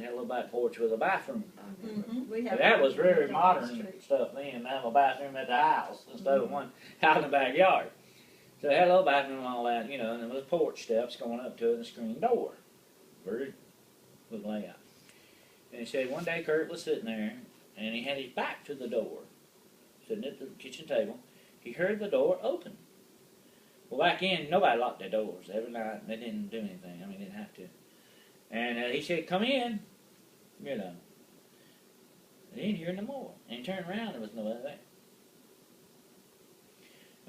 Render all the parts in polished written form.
had a little back porch with a bathroom. We But have that was very on modern the street. stuff then, to have a bathroom at the house instead of one out in the backyard. So it had a little bathroom and all that, you know, and there was porch steps going up to it and a screen door. Very good layout. And he said one day Kurt was sitting there and he had his back to the door, sitting at the kitchen table. He heard the door open. Well, back then, nobody locked their doors every night. They didn't do anything. I mean, they didn't have to. And he said, come in, you know. He didn't hear no more. And he turned around, there was nobody there.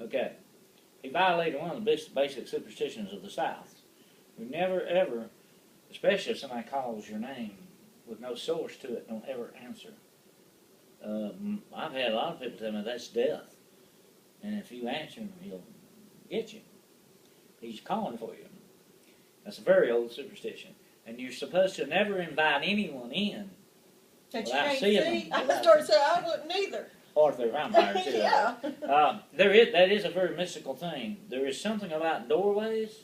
Okay. He violated one of the basic superstitions of the South. You never, ever, especially if somebody calls your name with no source to it, don't ever answer. I've had a lot of people tell me that's death. And if you answer him, he'll get you. He's calling for you. That's a very old superstition. And you're supposed to never invite anyone in That you without can't seeing see. them. I started saying I wouldn't either. Or if they're vampires too. Yeah. That is a very mystical thing. There is something about doorways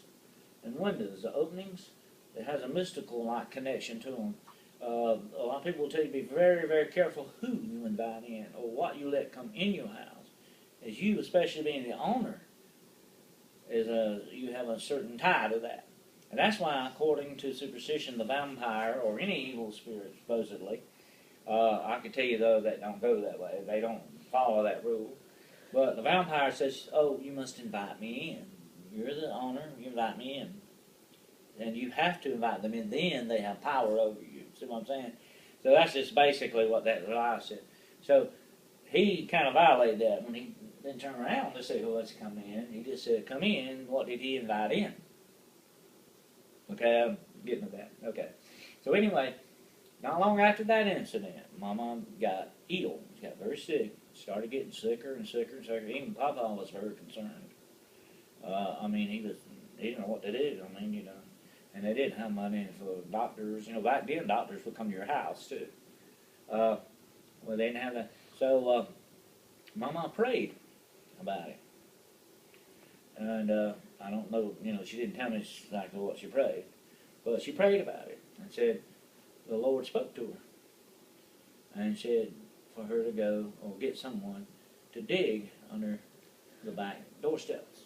and windows, the openings, that has a mystical like connection to them. A lot of people will tell you to be very, very careful who you invite in or what you let come in your house. As you, especially being the owner, you have a certain tie to that. And that's why, according to superstition, the vampire or any evil spirit, supposedly, I can tell you though that don't go that way. They don't follow that rule. But the vampire says, "Oh, you must invite me in. You're the owner. You invite me in, and you have to invite them in. Then they have power over you." See what I'm saying? So that's just basically what that lie said. So he kind of violated that when he didn't turn around to say who wants to come in. He just said, "Come in." What did he invite in? Okay, I'm getting to that. Okay. So anyway, not long after that incident, Mama got ill. She got very sick. Started getting sicker and sicker and sicker. Even Papa was very concerned. I mean, he didn't know what to do. I mean, you know, and they didn't have money for doctors. You know, back then doctors would come to your house too. Well, they didn't have that. So Mama prayed about it. And I don't know, you know, she didn't tell me exactly what she prayed. But she prayed about it and said the Lord spoke to her and said for her to go or get someone to dig under the back doorsteps.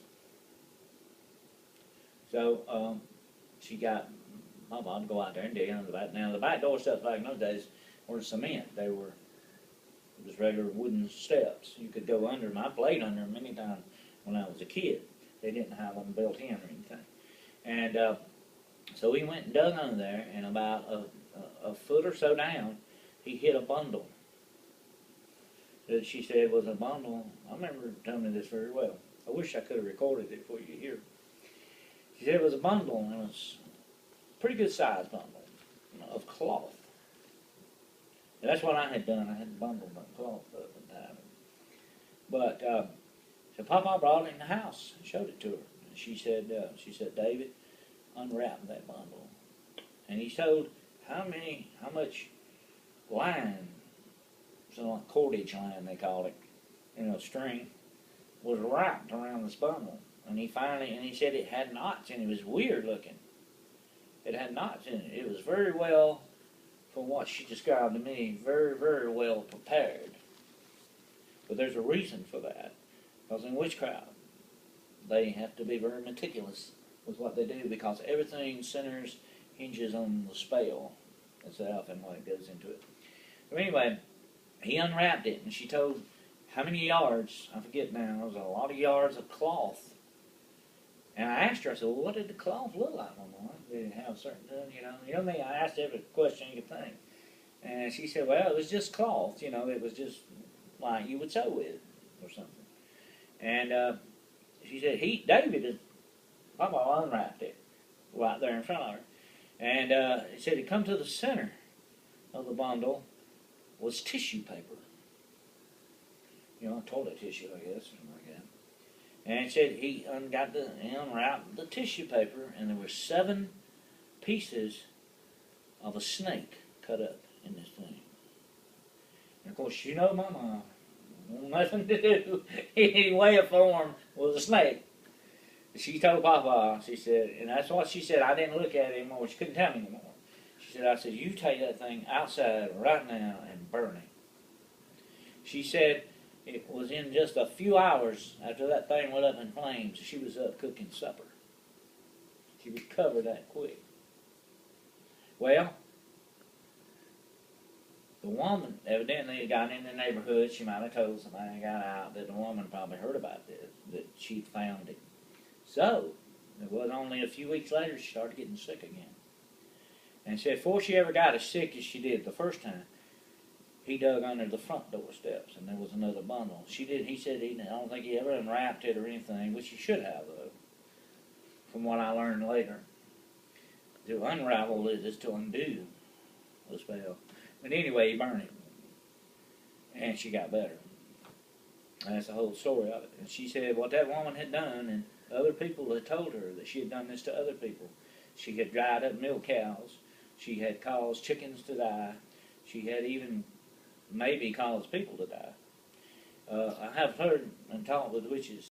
So she got my mom to go out there and dig under the back. Now the back doorsteps back in those days were cement. It was regular wooden steps. You could go under them. I played under them many times when I was a kid. They didn't have them built in or anything. And so we went and dug under there, and about a foot or so down, he hit a bundle that she said was a bundle. I remember telling me this very well. I wish I could have recorded it for you to hear. She said it was a bundle, and it was a pretty good sized bundle of cloth. And that's what I had done. I had bundled my cloth up and tied it. But so Papa brought it in the house and showed it to her. And she said, David, unwrap that bundle. And he showed how much line, something like cordage line they call it, you know, string, was wrapped around this bundle. And he said it had knots in it. It was weird looking. It had knots in it. It was very well, from what she described to me, very, very well prepared. But there's a reason for that. Because in witchcraft, they have to be very meticulous with what they do because everything hinges on the spell itself and what goes into it. So anyway, he unwrapped it and she told how many yards, I forget now, it was a lot of yards of cloth. And I asked her, I said, well, what did the cloth look like, Mama? Did it have a certain, you know me, I asked every question you could think. And she said, well, it was just cloth, you know, it was just like you would sew with or something. And she said, David, Papa unwrapped it right there in front of her. And he said, it come to the center of the bundle was tissue paper. You know, toilet tissue, I guess, something like that. And he said he unwrapped the tissue paper, and there were 7 pieces of a snake cut up in this thing. And of course, you know my mom, nothing to do any way or form with a snake. She told Papa, she said, and that's what she said, I didn't look at it anymore. She couldn't tell me anymore. She said, I said, you take that thing outside right now and burn it. She said it was in just a few hours after that thing went up in flames, she was up cooking supper. She recovered that quick. Well, the woman evidently had gotten in the neighborhood. She might have told somebody and got out that the woman probably heard about this, that she'd found it. So, it was only a few weeks later she started getting sick again. And said before she ever got as sick as she did the first time, he dug under the front door steps and there was another bundle. He said I don't think he ever unwrapped it or anything, which he should have though, from what I learned later. To unravel it is to undo the spell. But anyway, he burned it. And she got better. And that's the whole story of it. And she said what that woman had done, and other people had told her that she had done this to other people. She had dried up milk cows. She had caused chickens to die. She had even maybe caused people to die. I have heard and talked with witches